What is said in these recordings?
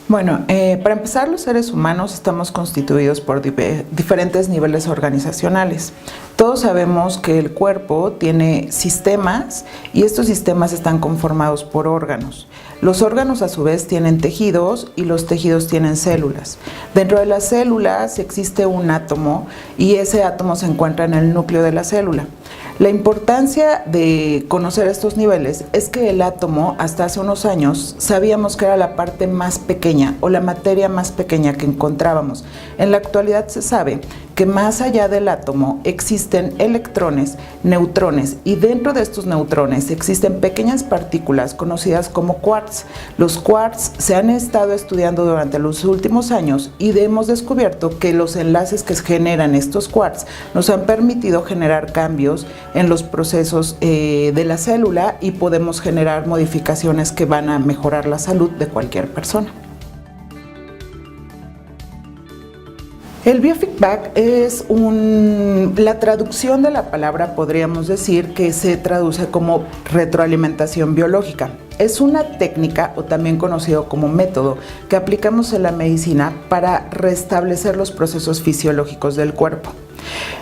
Bueno, para empezar, los seres humanos estamos constituidos por diferentes niveles organizacionales. Todos sabemos que el cuerpo tiene sistemas y estos sistemas están conformados por órganos. Los órganos a su vez tienen tejidos y los tejidos tienen células. Dentro de las células existe un átomo y ese átomo se encuentra en el núcleo de la célula. La importancia de conocer estos niveles es que el átomo, hasta hace unos años, sabíamos que era la parte más pequeña o la materia más pequeña que encontrábamos. En la actualidad se sabe que más allá del átomo existen electrones, neutrones y dentro de estos neutrones existen pequeñas partículas conocidas como quarks. Los quarks se han estado estudiando durante los últimos años y hemos descubierto que los enlaces que generan estos quarks nos han permitido generar cambios en los procesos de la célula y podemos generar modificaciones que van a mejorar la salud de cualquier persona. El biofeedback es la traducción de la palabra, podríamos decir, que se traduce como retroalimentación biológica. Es una técnica, o también conocido como método, que aplicamos en la medicina para restablecer los procesos fisiológicos del cuerpo.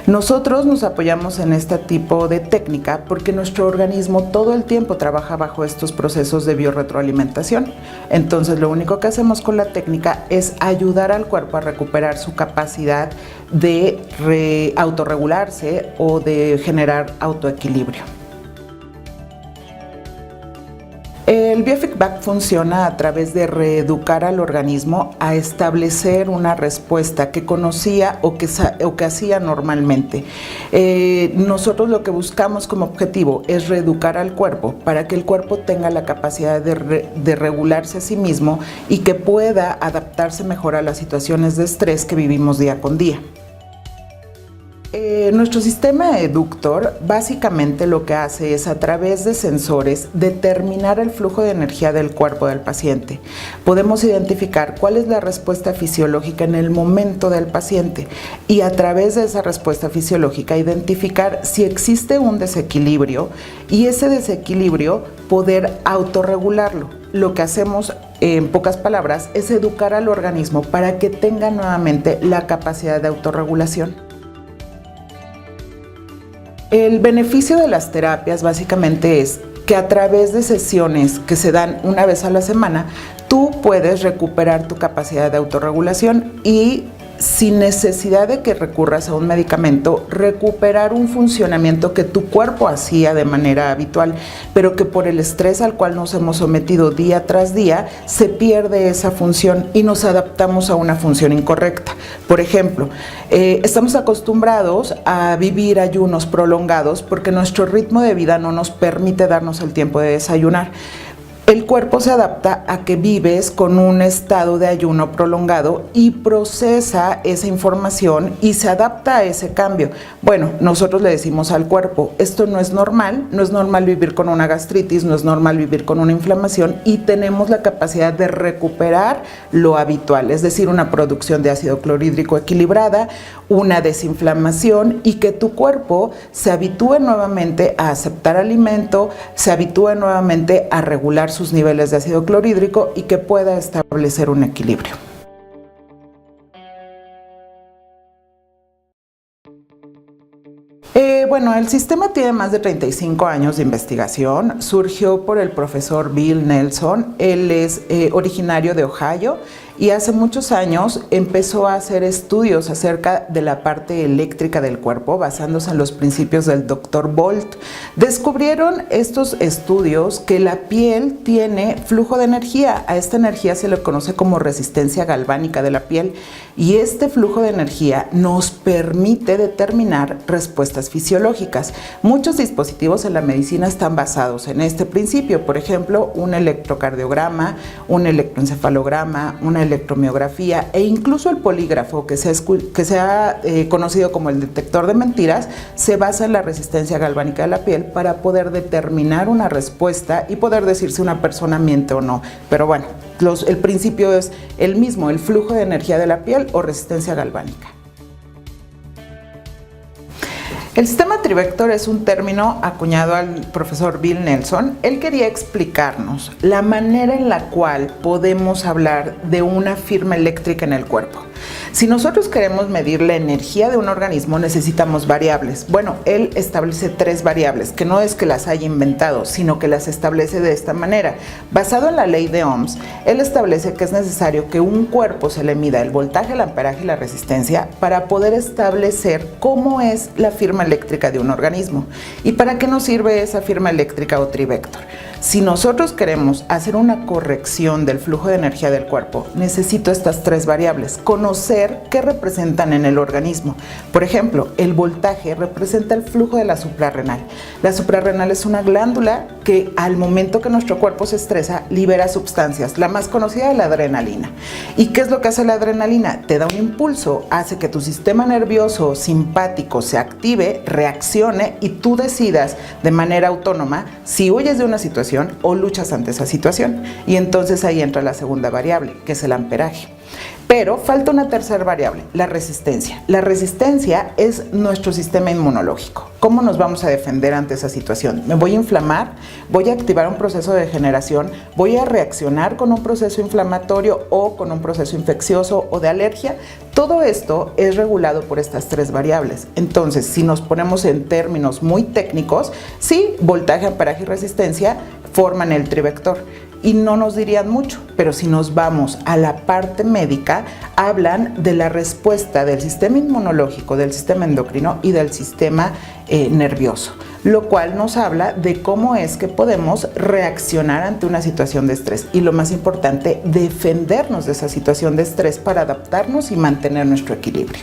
Nosotros nos apoyamos en este tipo de técnica porque nuestro organismo todo el tiempo trabaja bajo estos procesos de biorretroalimentación. Entonces, lo único que hacemos con la técnica es ayudar al cuerpo a recuperar su capacidad de autorregularse o de generar autoequilibrio. El biofeedback funciona a través de reeducar al organismo a establecer una respuesta que conocía o que hacía normalmente. Nosotros lo que buscamos como objetivo es reeducar al cuerpo para que el cuerpo tenga la capacidad de regularse a sí mismo y que pueda adaptarse mejor a las situaciones de estrés que vivimos día con día. Nuestro sistema eductor básicamente lo que hace es, a través de sensores, determinar el flujo de energía del cuerpo del paciente. Podemos identificar cuál es la respuesta fisiológica en el momento del paciente y, a través de esa respuesta fisiológica, identificar si existe un desequilibrio y ese desequilibrio poder autorregularlo. Lo que hacemos, en pocas palabras, es educar al organismo para que tenga nuevamente la capacidad de autorregulación. El beneficio de las terapias básicamente es que, a través de sesiones que se dan una vez a la semana, tú puedes recuperar tu capacidad de autorregulación y, sin necesidad de que recurras a un medicamento, recuperar un funcionamiento que tu cuerpo hacía de manera habitual, pero que por el estrés al cual nos hemos sometido día tras día, se pierde esa función y nos adaptamos a una función incorrecta. Por ejemplo, estamos acostumbrados a vivir ayunos prolongados porque nuestro ritmo de vida no nos permite darnos el tiempo de desayunar. El cuerpo se adapta a que vives con un estado de ayuno prolongado y procesa esa información y se adapta a ese cambio. Bueno, nosotros le decimos al cuerpo, esto no es normal vivir con una gastritis, no es normal vivir con una inflamación, y tenemos la capacidad de recuperar lo habitual, es decir, una producción de ácido clorhídrico equilibrada, una desinflamación, y que tu cuerpo se habitúe nuevamente a aceptar alimento, se habitúe nuevamente a regular sus niveles de ácido clorhídrico y que pueda establecer un equilibrio. Bueno, el sistema tiene más de 35 años de investigación. Surgió por el profesor Bill Nelson. Él es originario de Ohio y hace muchos años empezó a hacer estudios acerca de la parte eléctrica del cuerpo, basándose en los principios del Dr. Bolt. Descubrieron estos estudios que la piel tiene flujo de energía. A esta energía se le conoce como resistencia galvánica de la piel, y este flujo de energía nos permite determinar respuestas fisiológicas. Muchos dispositivos en la medicina están basados en este principio, por ejemplo, un electrocardiograma, un electroencefalograma, una electromiografía e incluso el polígrafo, que se ha conocido como el detector de mentiras, se basa en la resistencia galvánica de la piel para poder determinar una respuesta y poder decir si una persona miente o no. Pero bueno, el principio es el mismo, el flujo de energía de la piel o resistencia galvánica. El sistema trivector es un término acuñado al profesor Bill Nelson. Él quería explicarnos la manera en la cual podemos hablar de una firma eléctrica en el cuerpo. Si nosotros queremos medir la energía de un organismo, necesitamos variables. Bueno, él establece 3 variables, que no es que las haya inventado, sino que las establece de esta manera. Basado en la ley de Ohms, él establece que es necesario que un cuerpo se le mida el voltaje, el amperaje y la resistencia para poder establecer cómo es la firma eléctrica de un organismo. ¿Y para qué nos sirve esa firma eléctrica o trivector? Si nosotros queremos hacer una corrección del flujo de energía del cuerpo, necesito estas 3 variables, conocer qué representan en el organismo. Por ejemplo, el voltaje representa el flujo de la suprarrenal. La suprarrenal es una glándula que al momento que nuestro cuerpo se estresa, libera sustancias, la más conocida es la adrenalina. ¿Y qué es lo que hace la adrenalina? Te da un impulso, hace que tu sistema nervioso simpático se active, reaccione y tú decidas de manera autónoma si huyes de una situación o luchas ante esa situación. Y entonces ahí entra la segunda variable, que es el amperaje. Pero falta una tercera variable, la resistencia. La resistencia es nuestro sistema inmunológico. ¿Cómo nos vamos a defender ante esa situación? Me voy a inflamar, voy a activar un proceso de degeneración, voy a reaccionar con un proceso inflamatorio o con un proceso infeccioso o de alergia. Todo esto es regulado por estas 3 variables. Entonces, si nos ponemos en términos muy técnicos, sí, voltaje, amperaje y resistencia forman el trivector. Y no nos dirían mucho, pero si nos vamos a la parte médica, hablan de la respuesta del sistema inmunológico, del sistema endocrino y del sistema nervioso, lo cual nos habla de cómo es que podemos reaccionar ante una situación de estrés y lo más importante, defendernos de esa situación de estrés para adaptarnos y mantener nuestro equilibrio.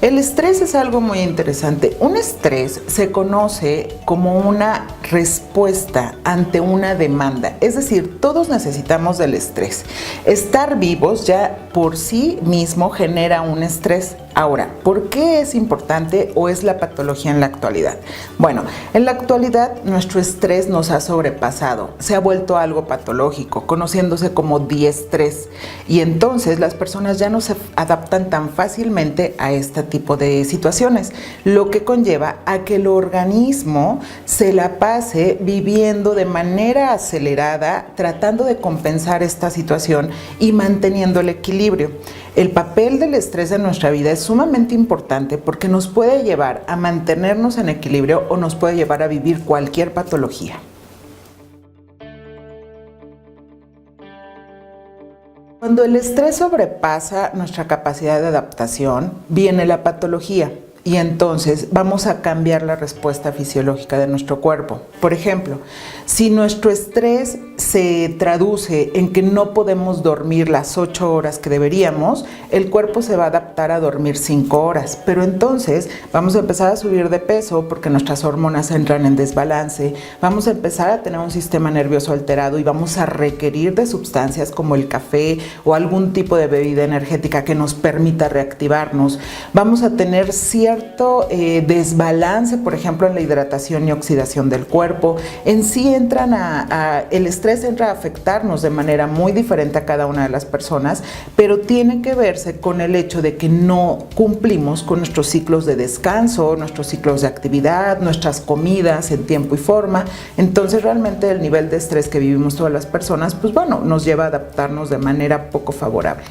El estrés es algo muy interesante. Un estrés se conoce como una respuesta ante una demanda. Es decir, todos necesitamos del estrés. Estar vivos ya por sí mismo genera un estrés. Ahora, ¿por qué es importante o es la patología en la actualidad? Bueno, en la actualidad nuestro estrés nos ha sobrepasado, se ha vuelto algo patológico, conociéndose como diestrés. Y entonces las personas ya no se adaptan tan fácilmente a este tipo de situaciones, lo que conlleva a que el organismo se la pase viviendo de manera acelerada, tratando de compensar esta situación y manteniendo el equilibrio. El papel del estrés en nuestra vida es sumamente importante porque nos puede llevar a mantenernos en equilibrio o nos puede llevar a vivir cualquier patología. Cuando el estrés sobrepasa nuestra capacidad de adaptación, viene la patología. Y entonces vamos a cambiar la respuesta fisiológica de nuestro cuerpo. Por ejemplo, si nuestro estrés se traduce en que no podemos dormir las 8 horas que deberíamos, el cuerpo se va a adaptar a dormir 5 horas. Pero entonces vamos a empezar a subir de peso porque nuestras hormonas entran en desbalance, vamos a empezar a tener un sistema nervioso alterado y vamos a requerir de sustancias como el café o algún tipo de bebida energética que nos permita reactivarnos. Vamos a tener cierto desbalance, por ejemplo, en la hidratación y oxidación del cuerpo. En sí el estrés entra a afectarnos de manera muy diferente a cada una de las personas, pero tiene que verse con el hecho de que no cumplimos con nuestros ciclos de descanso, nuestros ciclos de actividad, nuestras comidas en tiempo y forma. Entonces realmente el nivel de estrés que vivimos todas las personas, pues bueno, nos lleva a adaptarnos de manera poco favorable.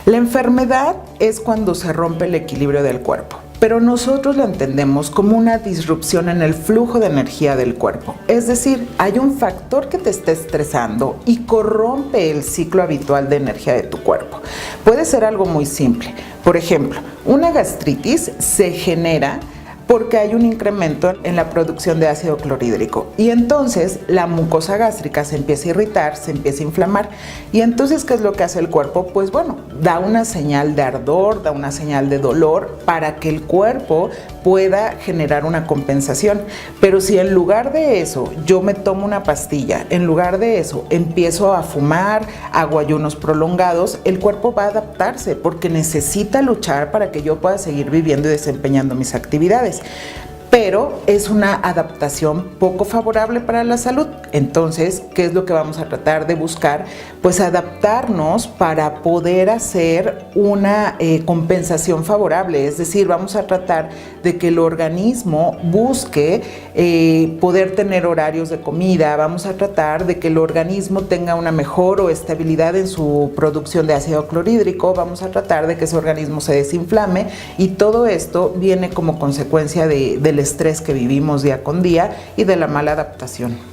La enfermedad es cuando se rompe el equilibrio del cuerpo, pero nosotros lo entendemos como una disrupción en el flujo de energía del cuerpo. Es decir, hay un factor que te está estresando y corrompe el ciclo habitual de energía de tu cuerpo. Puede ser algo muy simple. Por ejemplo, una gastritis se genera porque hay un incremento en la producción de ácido clorhídrico y entonces la mucosa gástrica se empieza a irritar, se empieza a inflamar y entonces ¿qué es lo que hace el cuerpo? Pues bueno, da una señal de ardor, da una señal de dolor para que el cuerpo pueda generar una compensación. Pero si en lugar de eso yo me tomo una pastilla, en lugar de eso empiezo a fumar, hago ayunos prolongados, el cuerpo va a adaptarse porque necesita luchar para que yo pueda seguir viviendo y desempeñando mis actividades. Pero es una adaptación poco favorable para la salud. Entonces, ¿qué es lo que vamos a tratar de buscar? Pues adaptarnos para poder hacer una compensación favorable, es decir, vamos a tratar de que el organismo busque poder tener horarios de comida, vamos a tratar de que el organismo tenga una mejor o estabilidad en su producción de ácido clorhídrico, vamos a tratar de que ese organismo se desinflame, y todo esto viene como consecuencia del estrés que vivimos día con día y de la mala adaptación.